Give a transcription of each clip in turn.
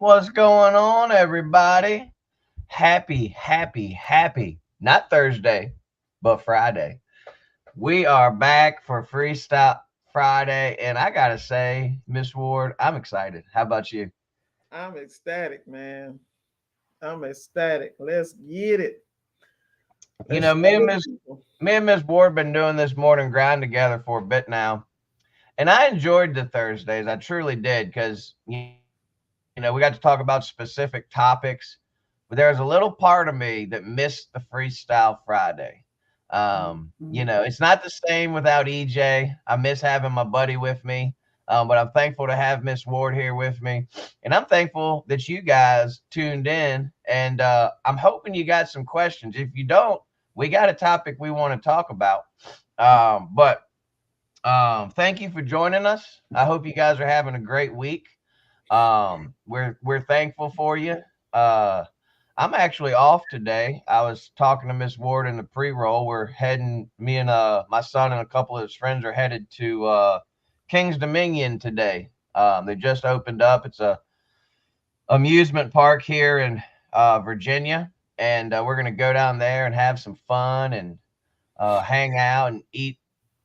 What's going on, everybody? Happy. Not Thursday, but Friday. We are back for Freestyle Friday, and I gotta say, Miss Ward, I'm excited. How about you? I'm ecstatic, man. I'm ecstatic. Let's get it. You Let's know, show the people. Me and Miss Ward been doing this morning grind together for a bit now, and I enjoyed the Thursdays. I truly did because we got to talk about specific topics. But there was a little part of me that missed the Freestyle Friday. Mhm. It's not the same without EJ. I miss having my buddy with me. But I'm thankful to have Miss Ward here with me. And I'm thankful that you guys tuned in. And I'm hoping you got some questions. If you don't, we got a topic we want to talk about. But thank you for joining us. I hope you guys are having a great week. We're thankful for you. Uh, I'm actually off today. I was talking to Miss Ward in the pre-roll. We're heading. Me and my son and a couple of his friends are headed to King's Dominion today. They just opened up. It's a amusement park here in Virginia, and we're gonna go down there and have some fun and hang out and eat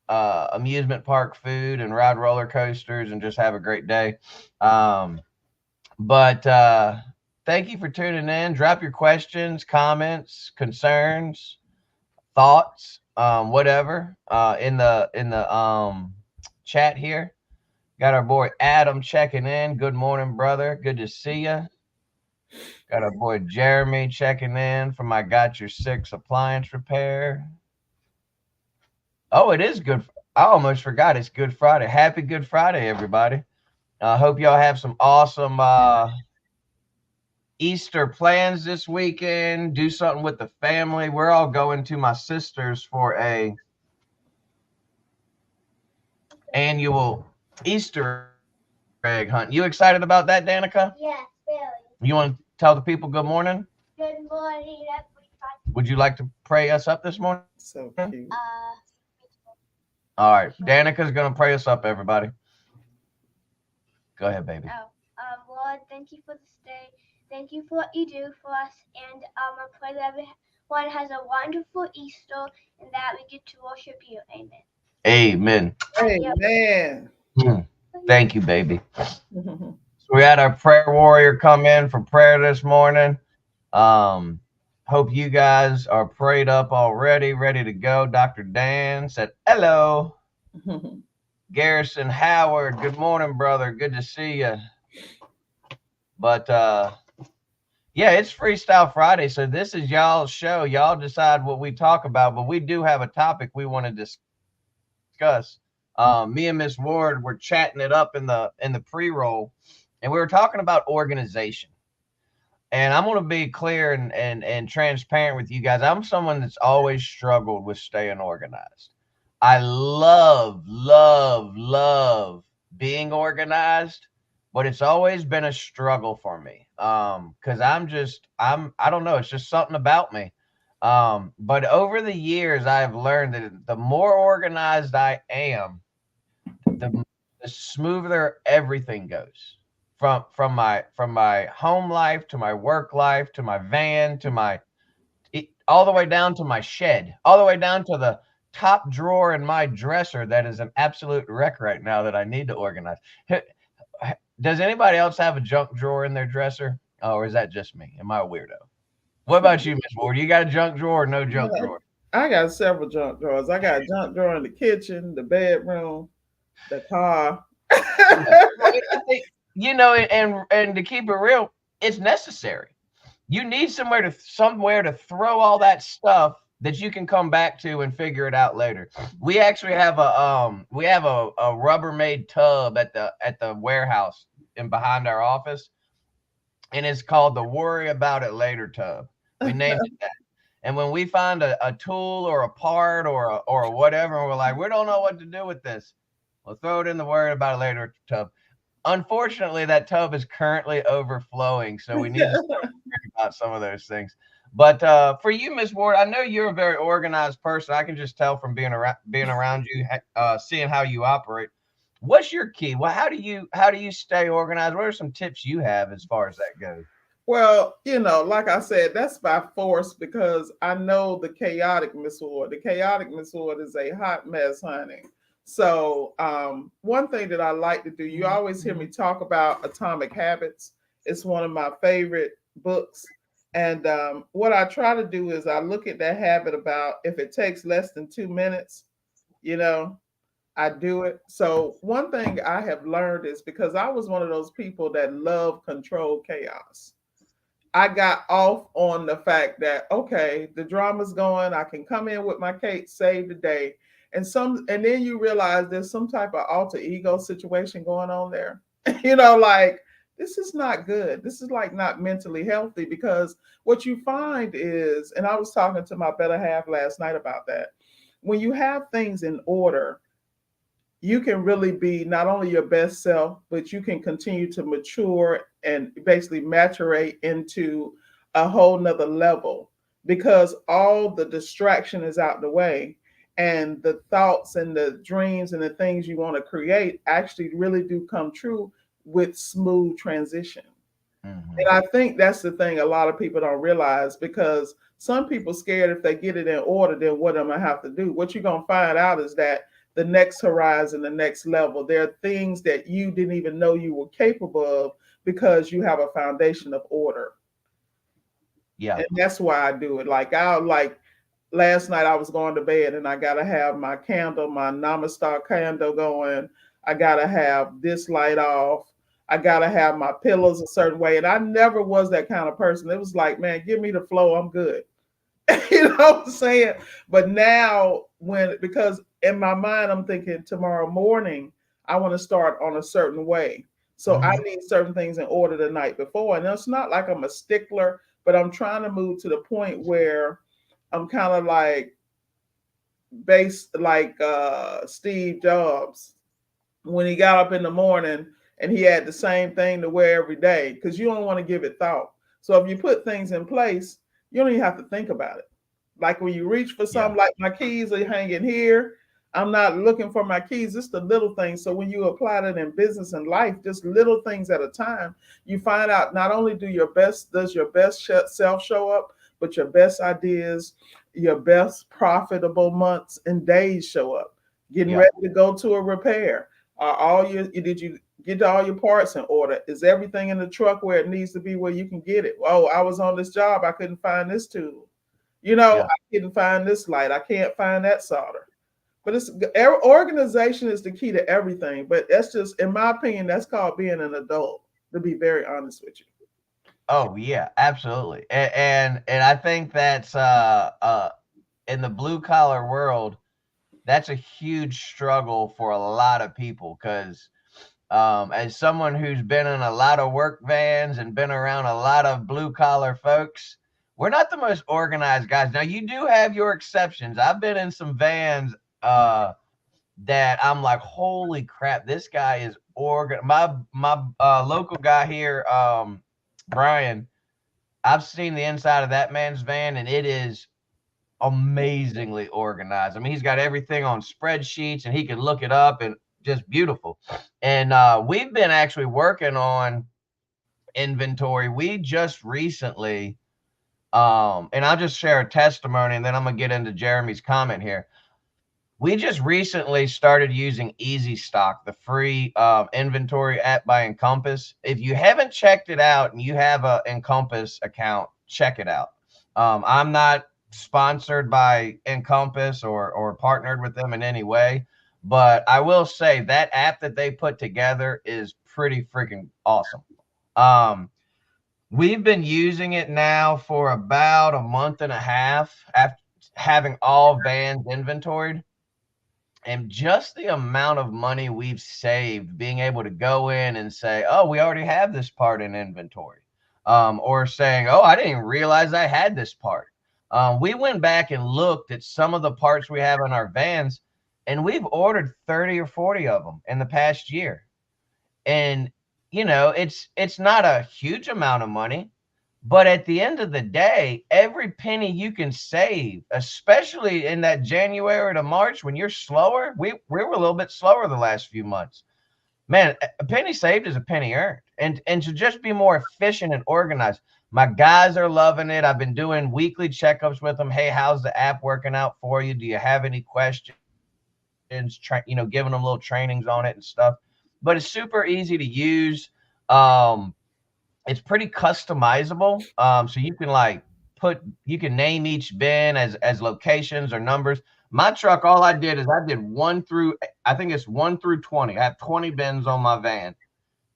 amusement park food and ride roller coasters and just have a great day. Um, but thank you for tuning in. Drop your questions, comments, concerns, thoughts, whatever, in the chat here. Got our boy Adam checking in. Good morning, brother. Good to see you. Got our boy Jeremy checking in from I Got Your Six Appliance Repair. Oh, it is good. I almost forgot it's Good Friday. Happy Good Friday, everybody. I hope y'all have some awesome Easter plans this weekend. Do something with the family. We're all going to my sister's for a annual Easter egg hunt. You excited about that, Danica? Yes, very. You want to tell the people good morning? Good morning, everybody. Would you like to pray us up this morning? So cute. All right. Danica's going to pray us up, everybody. Go ahead, baby. Lord, thank you for this day. Thank you for what you do for us. And I pray that everyone has a wonderful Easter and that we get to worship you. Amen. Amen. Yep. Amen. Hmm. Thank you, baby. So we had our prayer warrior come in for prayer this morning. Um, Hope you guys are prayed up already, ready to go. Dr. Dan said, hello. Garrison Howard, good morning, brother. Good to see you. But yeah, it's Freestyle Friday. So this is y'all's show. Y'all decide what we talk about, but we do have a topic we want to discuss. Me and Miss Ward were chatting it up in the pre-roll, and we were talking about organization. And I'm going to be clear and transparent with you guys. I'm someone that's always struggled with staying organized. I love being organized, but it's always been a struggle for me. Because I don't know, it's just something about me. But over the years, I've learned that the more organized I am, the, the smoother everything goes from my home life to my work life to my van to my all the way down to my shed, all the way down to the top drawer in my dresser that is an absolute wreck right now that I need to organize. Does anybody else have a junk drawer in their dresser? Oh, or is that just me? Am I a weirdo? What about you, Miss Ward? You got a junk drawer or no junk Yeah, drawer? I got several junk drawers. I got a junk drawer in the kitchen, the bedroom, the car. Yeah. Well, I think and to keep it real, it's necessary. You need somewhere to throw all that stuff that you can come back to and figure it out later. We actually have a Rubbermaid tub at the warehouse in behind our office, and it's called the Worry About It Later tub. We named it that. And when we find a tool or a part or whatever, and we're like, we don't know what to do with this, we'll throw it in the Worry About It Later tub. Unfortunately, that tub is currently overflowing, so we need to start worrying about some of those things. But for you, Miss Ward, I know you're a very organized person. I can just tell from being around you, seeing how you operate. What's your key? Well, how do you stay organized? What are some tips you have as far as that goes? Well, like I said, that's by force because I know the chaotic Miss Ward. The chaotic Miss Ward is a hot mess, honey. So, one thing that I like to do, you always hear me talk about Atomic Habits. It's one of my favorite books. And what I try to do is I look at that habit about if it takes less than 2 minutes, you know, I do it. So, one thing I have learned is because I was one of those people that love controlled chaos. I got off on the fact that okay, the drama's going. I can come in with my cake, save the day, and then you realize there's some type of alter ego situation going on there. Like this is not good. This is like not mentally healthy because what you find is, and I was talking to my better half last night about that. When you have things in order, you can really be not only your best self, but you can continue to mature and basically maturate into a whole nother level because all the distraction is out the way and the thoughts and the dreams and the things you want to create actually really do come true with smooth transition. And Hmm. I think that's the thing a lot of people don't realize because some people scared if they get it in order, then what am I have to do? What you're gonna find out is that the next horizon, the next level, there are things that you didn't even know you were capable of because you have a foundation of order. Yeah. And that's why I do it. Like last night I was going to bed and I gotta have my candle, my Namaste candle going. I gotta have this light off. I gotta have my pillows a certain way. And I never was that kind of person. It was like, man, give me the flow, I'm good. You know what I'm saying? But now because in my mind I'm thinking tomorrow morning I want to start on a certain way. So I Hmm. need certain things in order the night before. And it's not like I'm a stickler, but I'm trying to move to the point where I'm kind of like based like Steve Jobs when he got up in the morning and he had the same thing to wear every day because you don't want to give it thought. So if you put things in place, you don't even have to think about it. Like when you reach for Yeah. something, like my keys are hanging here. I'm not looking for my keys. It's the little things. So when you apply that in business and life, just little things at a time, you find out not only does your best self show up, but your best ideas, your best profitable months and days show up. Getting Yeah. ready to go to a repair. Did you get all your parts in order? Is everything in the truck where it needs to be where you can get it? Oh, I was on this job. I couldn't find this tool. Yeah. I couldn't find this light. I can't find that solder. But organization is the key to everything. But that's just, in my opinion, that's called being an adult. To be very honest with you. Oh yeah, absolutely. And I think that's in the blue collar world, that's a huge struggle for a lot of people because as someone who's been in a lot of work vans and been around a lot of blue collar folks, we're not the most organized guys. Now you do have your exceptions. I've been in some vans uh that I'm like, holy crap, this guy is my local guy here, Brian. I've seen the inside of that man's van and it is amazingly organized. I mean, he's got everything on spreadsheets and he can look it up and just beautiful. And we've been actually working on inventory. We just recently, and I'll just share a testimony and then I'm gonna get into Jeremy's comment here. We just recently started using Easy Stock, the free inventory app by Encompass. If you haven't checked it out and you have a Encompass account, check it out. I'm not sponsored by Encompass or partnered with them in any way, but I will say that app that they put together is pretty freaking awesome. Um, we've been using it now for about a month and a half after having all vans inventoried, and just the amount of money we've saved being able to go in and say, oh, we already have this part in inventory, or saying, oh, I didn't even realize I had this part. We went back and looked at some of the parts we have in our vans, and we've ordered 30 or 40 of them in the past year. And it's not a huge amount of money, but at the end of the day, every penny you can save, especially in that January to March when you're slower, we were a little bit slower the last few months. man, a penny saved is a penny earned. And to just be more efficient and organized. My guys are loving it. I've been doing weekly checkups with them. Hey, how's the app working out for you? Do you have any questions? Giving them little trainings on it and stuff. But it's super easy to use. Um, it's pretty customizable. So you can you can name each bin as locations or numbers. My truck, all I did is I did I think it's 1 through 20. I have 20 bins on my van,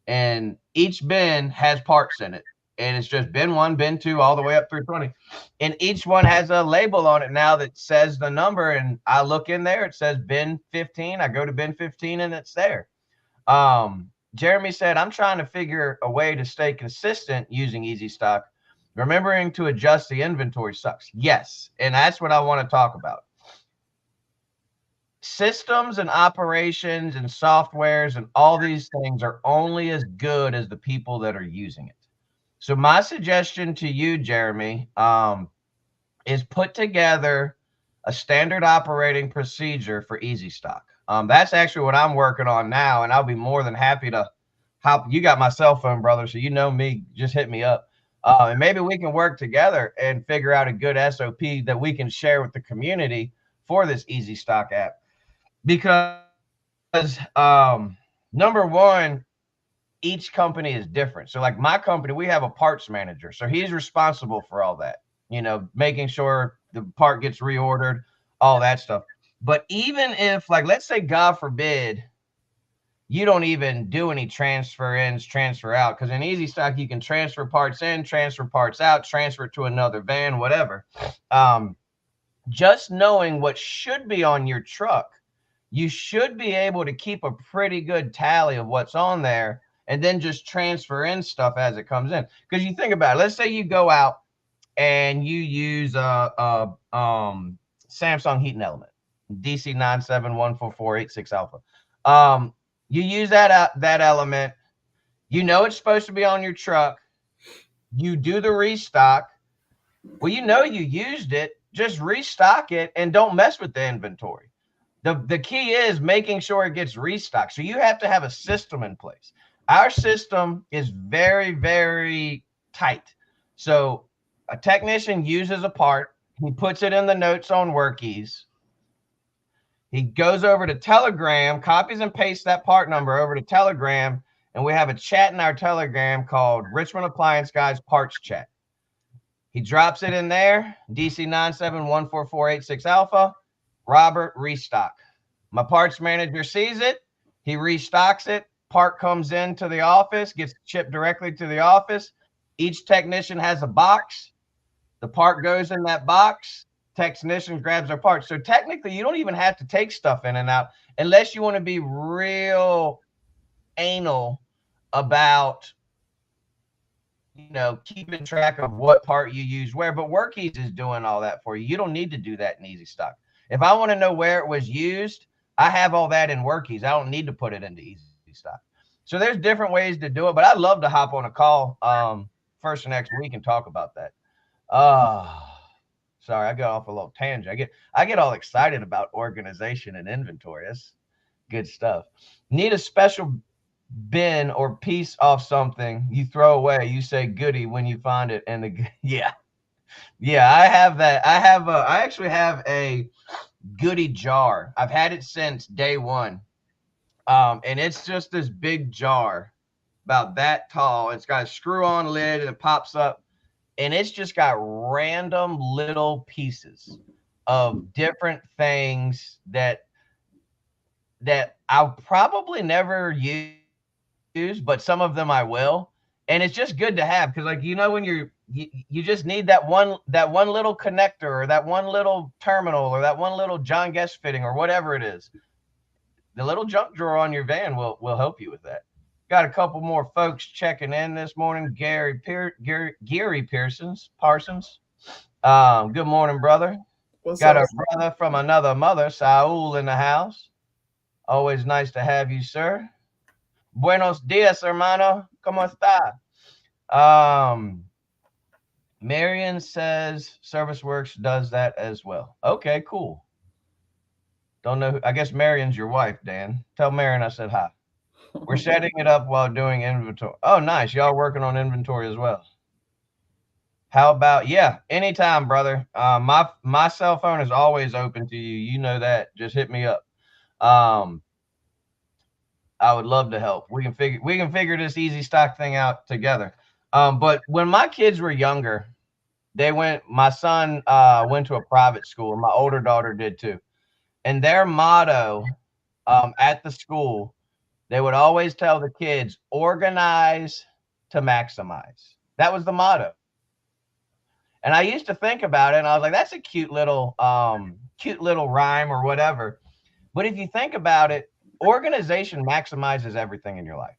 and each bin has parts in it. And it's just bin 1, bin 2, all the way up through 20. And each one has a label on it now that says the number. And I look in there, it says bin 15. I go to bin 15 and it's there. Jeremy said, I'm trying to figure a way to stay consistent using Easy Stock. Remembering to adjust the inventory sucks. Yes. And that's what I want to talk about. Systems and operations and softwares and all these things are only as good as the people that are using it. So my suggestion to you, Jeremy, is put together a standard operating procedure for Easy Stock. That's actually what I'm working on now, and I'll be more than happy to hop. You got my cell phone, brother, so you know me. Just hit me up, and maybe we can work together and figure out a good SOP that we can share with the community for this Easy Stock app. Because number one, each company is different. So like my company, we have a parts manager. So he's responsible for all that, making sure the part gets reordered, all that stuff. But even if, like, let's say, God forbid, you don't even do any transfer ins, transfer out, because in Easy Stock, you can transfer parts in, transfer parts out, transfer to another van, whatever. Just knowing what should be on your truck, you should be able to keep a pretty good tally of what's on there and then just transfer in stuff as it comes in. Because you think about it, let's say you go out and you use a Samsung heating element, DC9714486 alpha. You use that element, it's supposed to be on your truck. You do the restock. Well, you used it, just restock it and don't mess with the inventory. The key is making sure it gets restocked. So you have to have a system in place. Our system is very, very tight. So a technician uses a part. He puts it in the notes on WorkEase. He goes over to Telegram, copies and pastes that part number over to Telegram, and we have a chat in our Telegram called Richmond Appliance Guys Parts Chat. He drops it in there, DC9714486 alpha. Robert, restock. My parts manager sees it. He restocks it. Part comes into the office, gets shipped directly to the office. Each technician has a box. The part goes in that box. Technician grabs their parts. So technically, you don't even have to take stuff in and out unless you want to be real anal about keeping track of what part you use where. But WorkEase is doing all that for you. You don't need to do that in Easy Stock. If I want to know where it was used, I have all that in WorkEase. I don't need to put it into Easy Stock. So there's different ways to do it, but I'd love to hop on a call first next week and talk about that. Sorry, I got off a little tangent. I get all excited about organization and inventory. That's good stuff. Need a special bin or piece off something you throw away. You say goody when you find it, and yeah, I have that. I actually have a goody jar. I've had it since day one. And it's just this big jar about that tall. It's got a screw on lid and it pops up, and it's just got random little pieces of different things that I'll probably never use, but some of them I will. And it's just good to have because, like, when you just need that one little connector or that one little terminal or that one little John Guest fitting or whatever it is. The little junk drawer on your van will help you with that. Got a couple more folks checking in this morning. Gary Parsons. Good morning, brother. Got a brother from another mother, Saul, in the house. Always nice to have you, sir. Buenos dias, hermano. ¿Cómo está? Marion says ServiceWorks does that as well. Okay, cool. Don't know. I guess Marion's your wife, Dan. Tell Marion I said hi. We're setting it up while doing inventory. Oh, nice. Y'all working on inventory as well. How about, yeah, anytime, brother. My cell phone is always open to you. You know that. Just hit me up. Um, I would love to help. We can figure this easy stock thing out together. But when my kids were younger, my son went to a private school, and my older daughter did too. And their motto at the school, they would always tell the kids, organize to maximize. That was the motto. And I used to think about it, and I was like, that's a cute little rhyme or whatever. But if you think about it, organization maximizes everything in your life.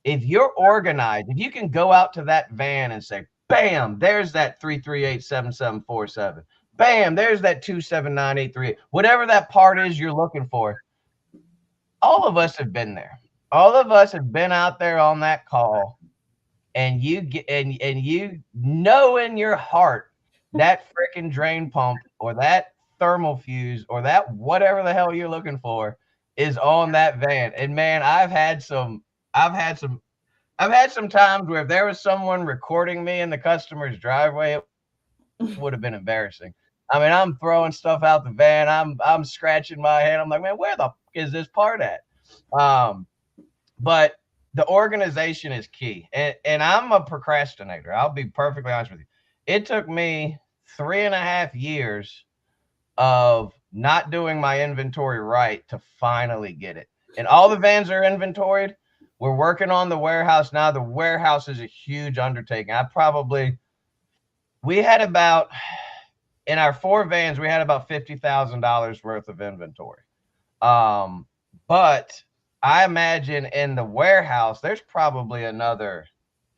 If you're organized, if you can go out to that van and say, bam, there's that 3387747. Bam, there's that 279838. Whatever that part is you're looking for, all of us have been there. All of us have been out there on that call, and you know in your heart that freaking drain pump or that thermal fuse or that whatever the hell you're looking for is on that van. And man, I've had some I've had some times where if there was someone recording me in the customer's driveway, it would have been embarrassing. I mean, I'm throwing stuff out the van. I'm scratching my head. I'm like, man, where the is this part at? Um, but the organization is key. And I'm a procrastinator. I'll be perfectly honest with you. It took me 3.5 years of not doing my inventory right to finally get it. And all the vans are inventoried. We're working on the warehouse now. The warehouse is a huge undertaking. We had about, in our 4 vans, we had about $50,000 worth of inventory. But I imagine in the warehouse, there's probably another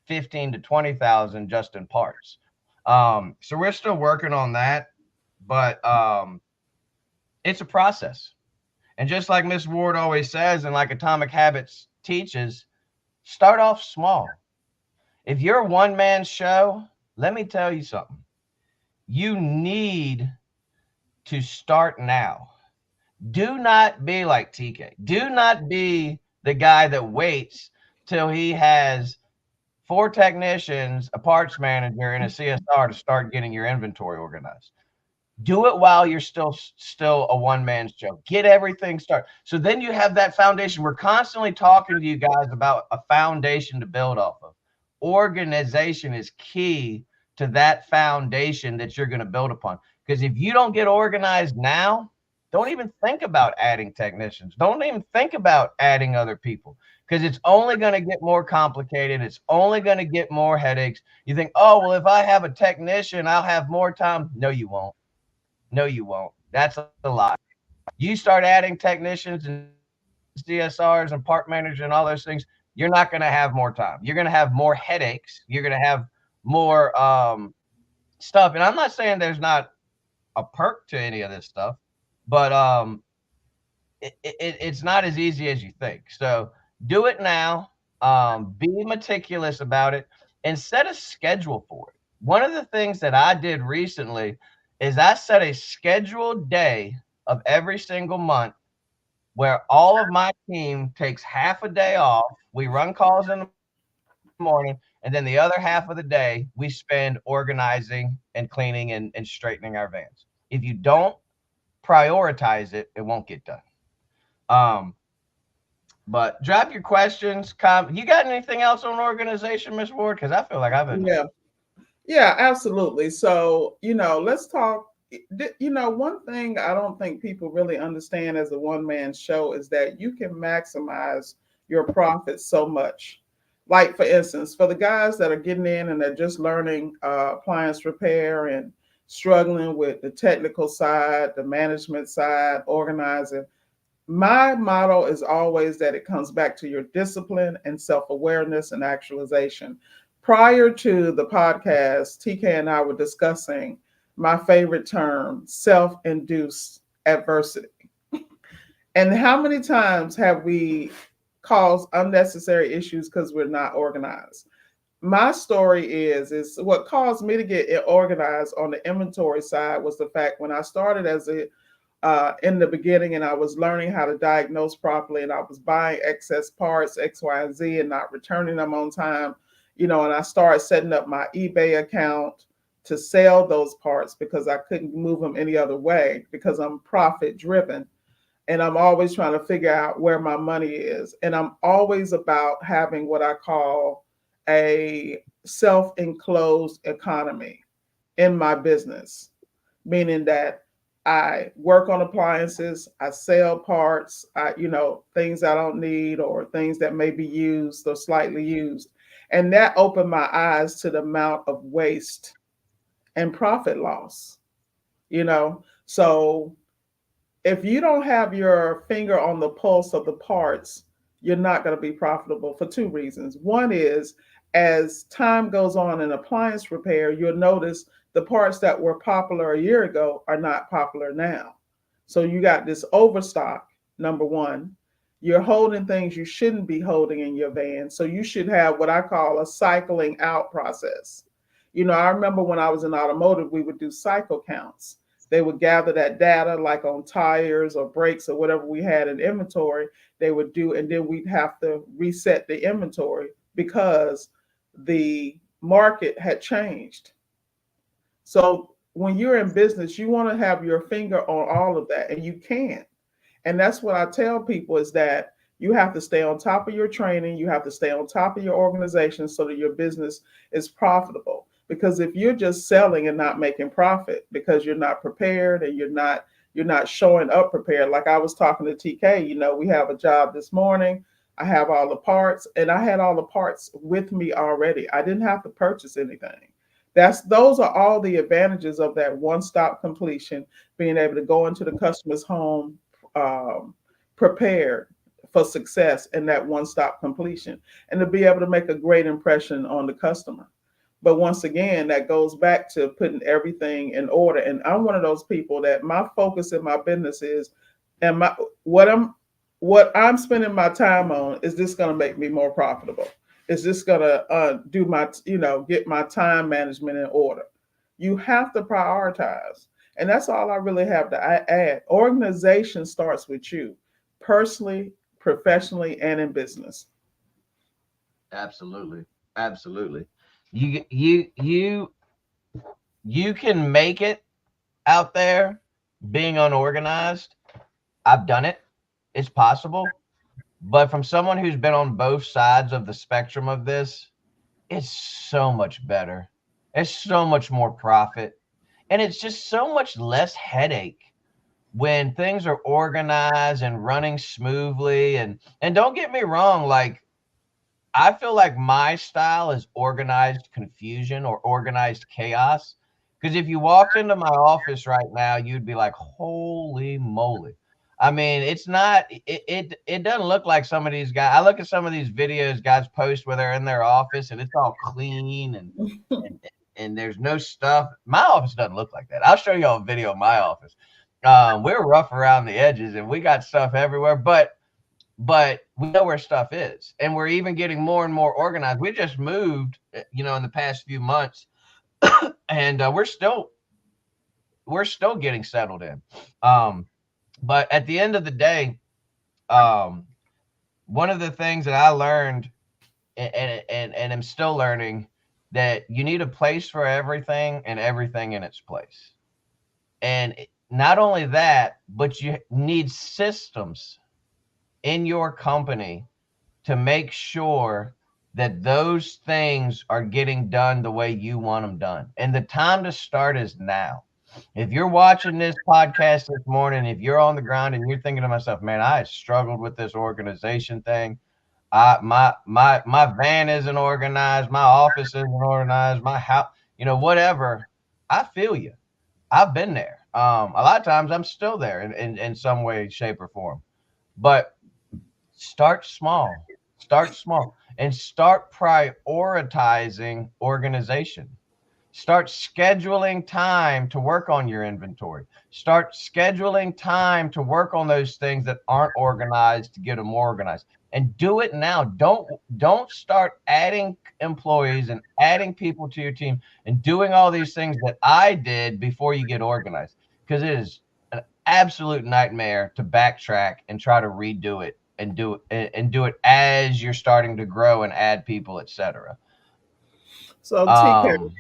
15 to 20,000 just in parts. So we're still working on that, but it's a process. And just like Miss Ward always says, and like Atomic Habits teaches, start off small. If you're a one-man show, let me tell you something. You need to start now. Do not be like TK. Do not be the guy that waits till he has 4 technicians, a parts manager, and a CSR to start getting your inventory organized. Do it while you're still a one-man show. Get everything started. So then you have that foundation. We're constantly talking to you guys about a foundation to build off of. Organization is key to that foundation that you're going to build upon. Because if you don't get organized now, don't even think about adding technicians. Don't even think about adding other people, because it's only going to get more complicated. It's only going to get more headaches. You think, oh, well, if I have a technician, I'll have more time. No, you won't. No, you won't. That's a lie. You start adding technicians and CSRs and part managers and all those things, you're not going to have more time. You're going to have more headaches. You're going to have more stuff. And I'm not saying there's not a perk to any of this stuff, but it's not as easy as you think. So do it now. Be meticulous about it and set a schedule for it. One of the things that I did recently is I set a scheduled day of every single month where all of my team takes half a day off. We run calls in the morning, and then the other half of the day we spend organizing and cleaning and straightening our vans. If you don't prioritize it, it won't get done. Um, but drop your questions. You got anything else on organization, Miss Ward? Because I feel like I've been. Yeah. Yeah, absolutely. So, let's talk. One thing I don't think people really understand as a one-man show is that you can maximize your profits so much. Like, for instance, for the guys that are getting in and they're just learning appliance repair and struggling with the technical side, the management side, organizing, my motto is always that it comes back to your discipline and self-awareness and actualization. Prior to the podcast, TK and I were discussing my favorite term, self-induced adversity. And how many times have we caused unnecessary issues because we're not organized? My story is what caused me to get organized on the inventory side was the fact when I started as a in the beginning, and I was learning how to diagnose properly, and I was buying excess parts X, Y, and Z, and not returning them on time. And I started setting up my eBay account to sell those parts because I couldn't move them any other way because I'm profit driven, and I'm always trying to figure out where my money is, and I'm always about having what I call a self-enclosed economy in my business, meaning that I work on appliances, I sell parts, things I don't need or things that may be used or slightly used. And that opened my eyes to the amount of waste and profit loss, you know. So if you don't have your finger on the pulse of the parts, you're not going to be profitable for two reasons. One is, as time goes on in appliance repair, you'll notice the parts that were popular a year ago are not popular now. So you got this overstock, number one. You're holding things you shouldn't be holding in your van. So you should have what I call a cycling out process. I remember when I was in automotive, we would do cycle counts. They would gather that data like on tires or brakes or whatever we had in inventory. They would do, and then we'd have to reset the inventory because the market had changed. So when you're in business, you want to have your finger on all of that, and you can't. And that's what I tell people is that you have to stay on top of your training. You have to stay on top of your organization so that your business is profitable. Because if you're just selling and not making profit because you're not prepared and you're not showing up prepared. Like I was talking to TK, we have a job this morning. I have all the parts, and I had all the parts with me already. I didn't have to purchase anything. Those are all the advantages of that one-stop completion, being able to go into the customer's home prepared for success in that one-stop completion, and to be able to make a great impression on the customer. But once again, that goes back to putting everything in order. And I'm one of those people that my focus in my business is, and my what I'm spending my time on, is this going to make me more profitable? Is this going to do my, get my time management in order? You have to prioritize. And that's all I really have to add. Organization starts with you, personally, professionally, and in business. Absolutely. Absolutely. You can make it out there being unorganized. I've done it. It's possible. But from someone who's been on both sides of the spectrum of this, it's so much better. It's so much more profit. And it's just so much less headache when things are organized and running smoothly. And don't get me wrong, like I feel like my style is organized confusion or organized chaos. Because if you walked into my office right now, you'd be like, holy moly. I mean, it's not, it doesn't look like some of these guys. I look at some of these videos guys post where they're in their office and it's all clean and, and there's no stuff. My office doesn't look like that. I'll show you all a video of my office. We're rough around the edges and we got stuff everywhere, but we know where stuff is, and we're even getting more and more organized. We just moved, in the past few months, and we're still getting settled in. But at the end of the day, one of the things that I learned and am still learning, that you need a place for everything and everything in its place. And not only that, but you need systems in your company to make sure that those things are getting done the way you want them done. And the time to start is now. If you're watching this podcast this morning, if you're on the ground and you're thinking to myself, man, I struggled with this organization thing. My van isn't organized, my office isn't organized, my house, whatever. I feel you. I've been there. A lot of times I'm still there in some way, shape, or form. But start small. Start small and start prioritizing organization. Start scheduling time to work on your inventory. Start scheduling time to work on those things that aren't organized to get them organized. And do it now. Don't start adding employees and adding people to your team and doing all these things that I did before you get organized. Because absolute nightmare to backtrack and try to redo it and do it as you're starting to grow and add people, etc. So Um,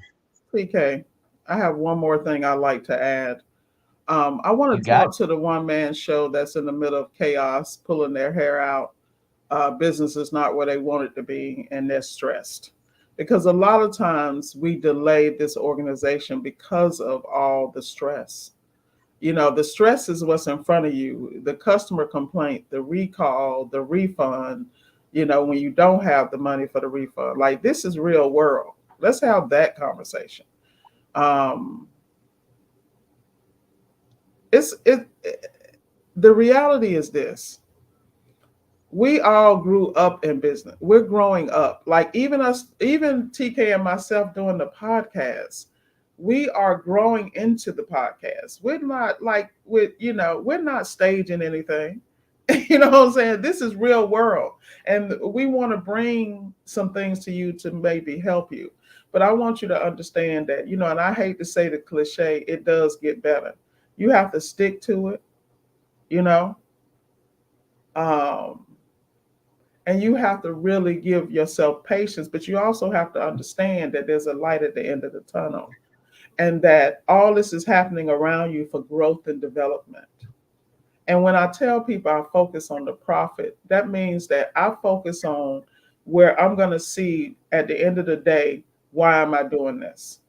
TK, I have one more thing I like to add. I want you to got talk to the one man show that's in the middle of chaos, pulling their hair out. Business is not where they want it to be, and they're stressed. Because a lot of times we delay this organization because of all the stress. You know, the stress is what's in front of you, the customer complaint, the recall, the refund, you know, when you don't have the money for the refund. Like, this is real world. Let's have that conversation. Um, it the reality is this: we all grew up in business. We're growing up. Like, even us, even TK and myself doing the podcast, we are growing into the podcast. We're not like we're not staging anything. You know what I'm saying? This is real world. And we want to bring some things to you to maybe help you. But I want you to understand that, and I hate to say the cliche, it does get better. You have to stick to it, you know. Um, and you have to really give yourself patience, but you also have to understand that there's a light at the end of the tunnel, and that all this is happening around you for growth and development. And when I tell people I focus on the profit, that means that I focus on where I'm going to see at the end of the day, why am I doing this?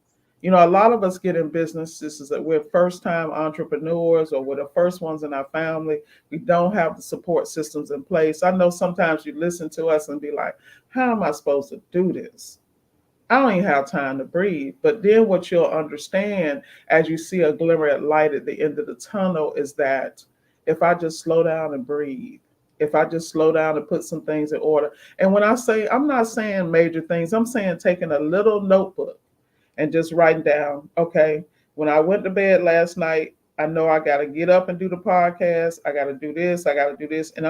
A lot of us get in business. This is that we're first time entrepreneurs, or we're the first ones in our family. We don't have the support systems in place. I know sometimes you listen to us and be like, how am I supposed to do this? I don't even have time to breathe. But then what you'll understand as you see a glimmer of light at the end of the tunnel is that if I just slow down and breathe, if I just slow down and put some things in order. And when I say, I'm not saying major things, I'm saying taking a little notebook and just writing down, okay, when I went to bed last night, I know I got to get up and do the podcast. I got to do this. I got to do this. And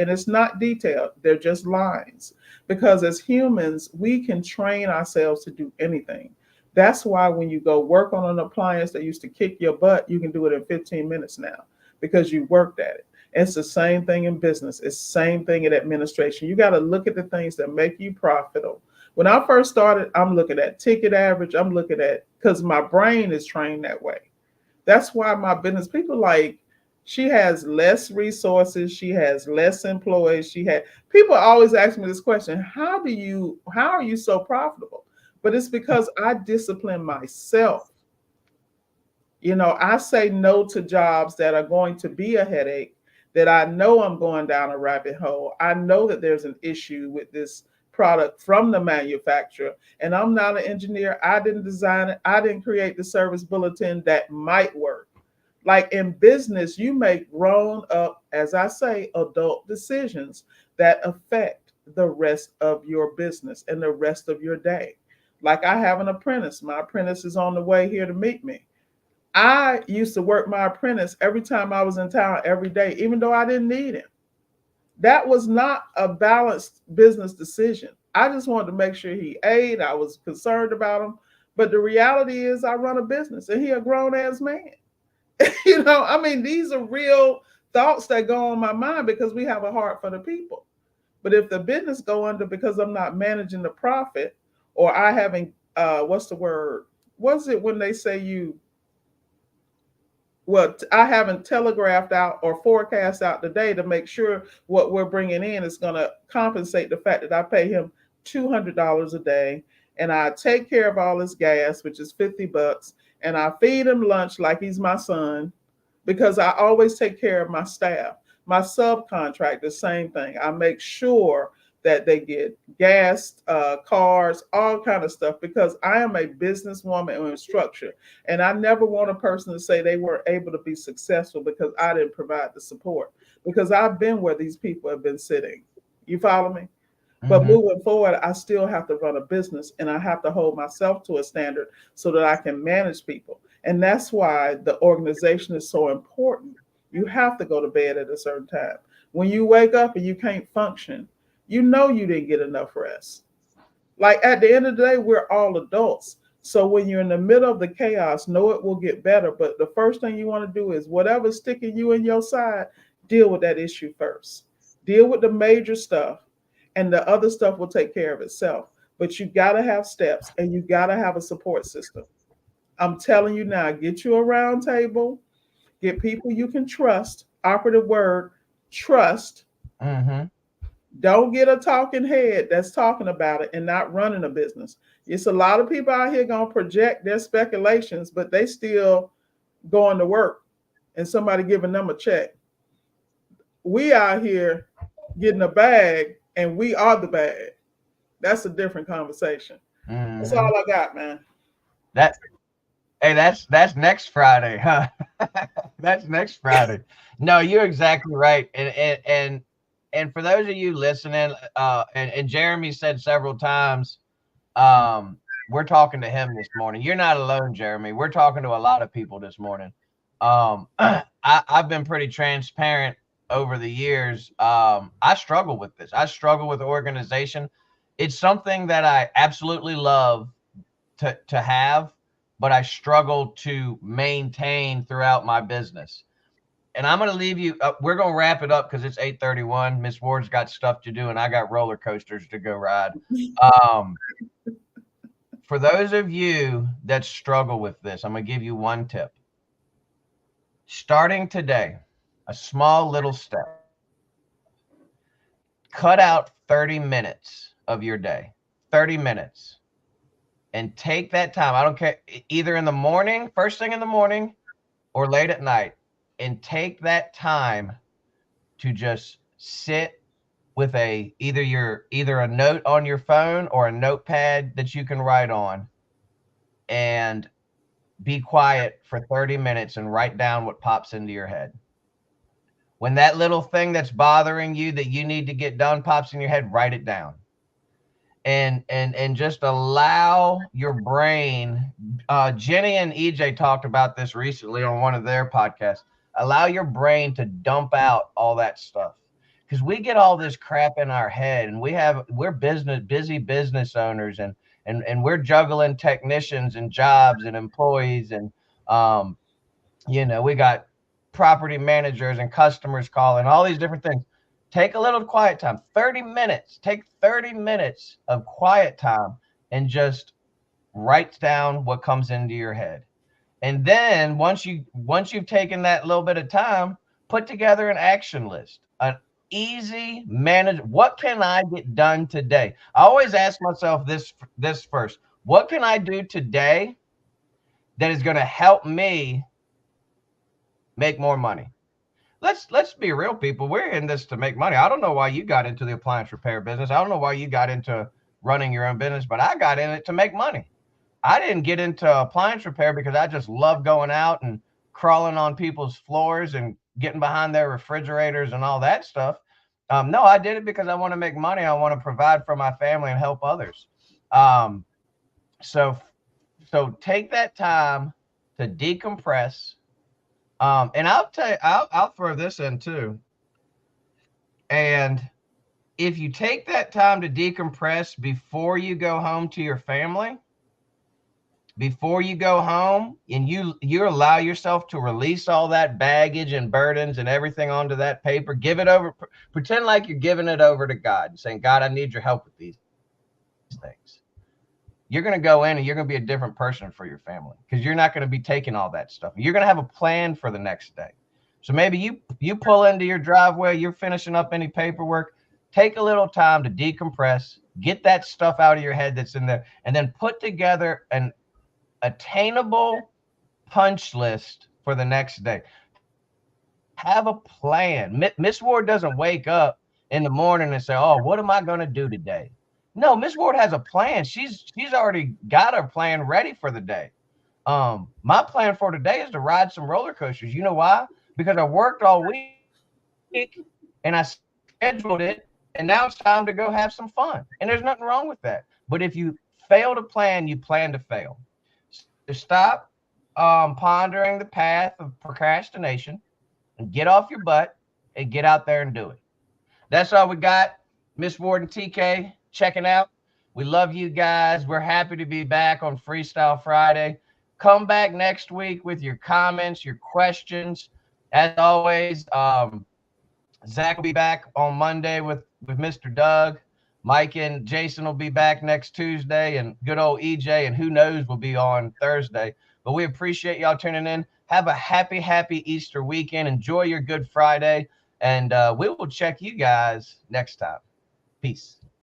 it's not detailed. They're just lines. Because as humans, we can train ourselves to do anything. That's why when you go work on an appliance that used to kick your butt, you can do it in 15 minutes now because you worked at it. It's the same thing in business. It's the same thing in administration. You got to look at the things that make you profitable. When I first started, I'm looking at ticket average. I'm looking at, because my brain is trained that way. That's why my business people like, she has less resources, she has less employees, she had people always ask me this question, how are you so profitable? But it's because I discipline myself. I say no to jobs that are going to be a headache, that I know I'm going down a rabbit hole. I know that there's an issue with this product from the manufacturer, and I'm not an engineer. I didn't design it. I didn't create the service bulletin that might work. Like, in business, you make grown up, as I say, adult decisions that affect the rest of your business and the rest of your day. Like, I have an apprentice. My apprentice is on the way here to meet me. I used to work my apprentice every time I was in town every day, even though I didn't need him. That was not a balanced business decision. I just wanted to make sure he ate. I was concerned about him. But the reality is, I run a business and he a grown ass man. I mean, these are real thoughts that go on my mind because we have a heart for the people. But if the business go under because I'm not managing the profit, or I haven't, what's the word? What's it when they say you well, I haven't telegraphed out or forecast out today to make sure what we're bringing in is going to compensate the fact that I pay him $200 a day, and I take care of all his gas, which is $50, and I feed him lunch like he's my son, because I always take care of my staff. My subcontractors, same thing. I make sure that they get gas, cars, all kind of stuff, because I am a businesswoman in structure. And I never want a person to say they weren't able to be successful because I didn't provide the support, because I've been where these people have been sitting. You follow me? But Mm-hmm. moving forward, I still have to run a business, and I have to hold myself to a standard so that I can manage people. And that's why the organization is so important. You have to go to bed at a certain time. When you wake up and you can't function, you know you didn't get enough rest. Like, at the end of the day, we're all adults. So when you're in the middle of the chaos, know it will get better. But the first thing you want to do is whatever's sticking you in your side, deal with that issue first. Deal with the major stuff, and the other stuff will take care of itself. But you got to have steps, and you got to have a support system. I'm telling you now, get you a round table, get people you can trust. Operative word, trust. Mm-hmm. Don't get a talking head that's talking about it and not running a business. It's a lot of people out here gonna project their speculations, but they still going to work and somebody giving them a check. We out here getting a bag and we are the bag. That's a different conversation. That's Mm-hmm. all I got, man. That Hey, that's next Friday, huh? That's next Friday. No, you're exactly right. And for those of you listening, and Jeremy said several times, we're talking to him this morning. You're not alone, Jeremy. We're talking to a lot of people this morning. I've been pretty transparent over the years. I struggle with this. I struggle with organization. It's something that I absolutely love to have, but I struggle to maintain throughout my business. And I'm going to leave you. We're going to wrap it up because it's 8:31. Miss Ward's got stuff to do, and I got roller coasters to go ride. Um, for those of you that struggle with this, I'm going to give you one tip. Starting today, a small little step. Cut out 30 minutes of your day. 30 minutes. And take that time. I don't care, either in the morning, first thing in the morning, or late at night, and take that time to just sit with either a note on your phone or a notepad that you can write on, and be quiet for 30 minutes and write down what pops into your head. When that little thing that's bothering you that you need to get done pops in your head, write it down. And just allow your brain. Jenny and EJ talked about this recently on one of their podcasts. Allow your brain to dump out all that stuff, because we get all this crap in our head, and we're busy business owners, and we're juggling technicians and jobs and employees, and um we got property managers and customers calling, all these different things. Take a little quiet time, 30 minutes. Take 30 minutes of quiet time and just write down what comes into your head. And then once you've taken that little bit of time, put together an action list, an easy manage. What can I get done today? I always ask myself this first. What can I do today that is going to help me make more money? Let's be real, people. We're in this to make money. I don't know why you got into the appliance repair business. I don't know why you got into running your own business, but I got in it to make money. I didn't get into appliance repair because I just love going out and crawling on people's floors and getting behind their refrigerators and all that stuff. No, I did it because I want to make money. I want to provide for my family and help others. Um, so so take that time to decompress. And I'll tell you, I'll throw this in too. And if you take that time to decompress before you go home to your family, before you go home, and you allow yourself to release all that baggage and burdens and everything onto that paper, give it over, pretend like you're giving it over to God, saying, God, I need your help with these things. You're going to go in and you're going to be a different person for your family, because you're not going to be taking all that stuff. You're going to have a plan for the next day. So maybe you pull into your driveway, you're finishing up any paperwork, take a little time to decompress, get that stuff out of your head that's in there, and then put together an attainable punch list for the next day. Have a plan. Miss Ward doesn't wake up in the morning and say, oh, what am I going to do today? No, Miss Ward has a plan. She's already got her plan ready for the day. My plan for today is to ride some roller coasters. You know why? Because I worked all week and I scheduled it, and now it's time to go have some fun. And there's nothing wrong with that. But if you fail to plan, you plan to fail. So stop pondering the path of procrastination and get off your butt and get out there and do it. That's all we got. Miss Ward and TK checking out. We love you guys. We're happy to be back on Freestyle Friday. Come back next week with your comments, your questions. As always, Zach will be back on Monday with Mr. Doug. Mike and Jason will be back next Tuesday, and good old EJ and who knows will be on Thursday. But we appreciate y'all tuning in. Have a happy Easter weekend. Enjoy your Good Friday, and we will check you guys next time. Peace.